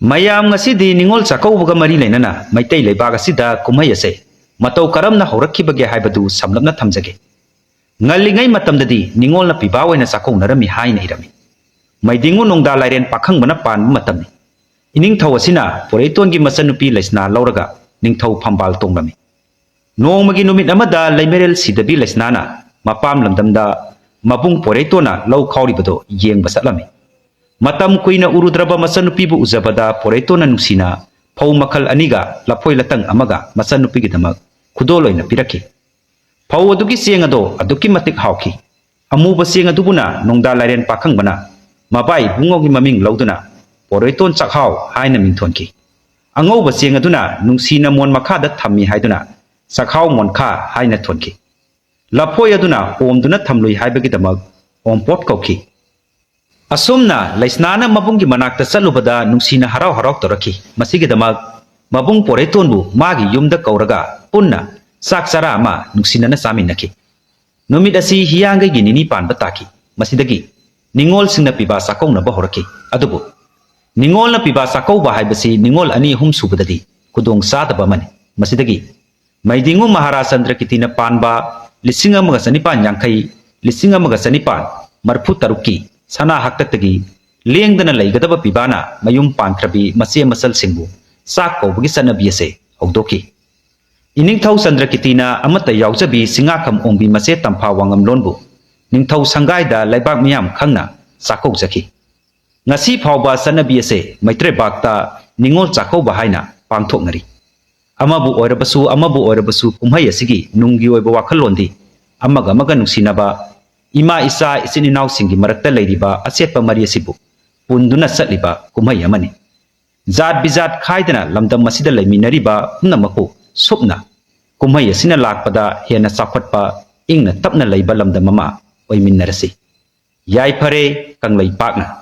mayam ngasidi ningol sakau baga mari lenana maitai leibaga sida kumai ase matau karamna horakibage haibadu samlapna thamjage ngallingai matamdadi ningol na pibawaina sakau narami haina irami maidingu nongda lairen pakhang bana pan matamni ining thau asina poreitongi masanupi leisna lauraga ningthau phambal tonglami nongmagi numit amada leimerel sidabi leisnana mapam lamdamda mabung poreitona lau khauribado yeng basatlami matam kuina urudraba masanupibu uzabada poreitona nusina phau makhal aniga lapoi latang amaga masanupi gidamak khudoloina piraki phau adugi sieng ado aduki matik hauki amuba sieng adubuna nongda lairen pakhang bana mabai bungogi maming lauduna poreiton chakhau haina mingthonki angauba sieng aduna nungsina mon makhada thammi haiduna sakhau monkha haina thonki lapoi aduna omduna thamlui haibagi damak ompot kauki asumna leisnana mabunggi manakta salubada nungsina harau harau toraki masigi damak mabung poreitonbu magi yumda kauraga punna saksara ama nungsina na saminaki numit asi hiyanga ginini panba taki masidagi ningol singna piba sakau na bahoraki adubu ningol na piba sakau ba haibasi ningol ani hum subadadi kudong sadaba mani masidagi maidingu maharasandra kitina panba lisinga mga sanipan yangkai lisinga mga sanipan marfu taruki sana haktatagi lengdana laigadaba pibana mayum pankrabi masia masal singbu sak kaubagi sanabi ase hogdoki iningthau sandra kitina amata yaujabi singakam ongbi mase tampa wangam lonbu ningthau sangaida laibak miyam khangna sakau jaki ngasi phawba sanabi ase maitre bakta ningol chakau bahaina pangthok ngari amabu oirabasu kumhai asigi nunggi oiba wakhallondi amaga maga nungsinaba ima isa isininaw singi marakta leiriba asetpa mari asibu punduna satliba kumhai amani zat bizat khaidana lamdam masida leiminariba humnamaku supna kumhai asina lakpada hena chakhatpa ingna tapna leiba lamdam ama oiminarasi yai phare kanglei pakna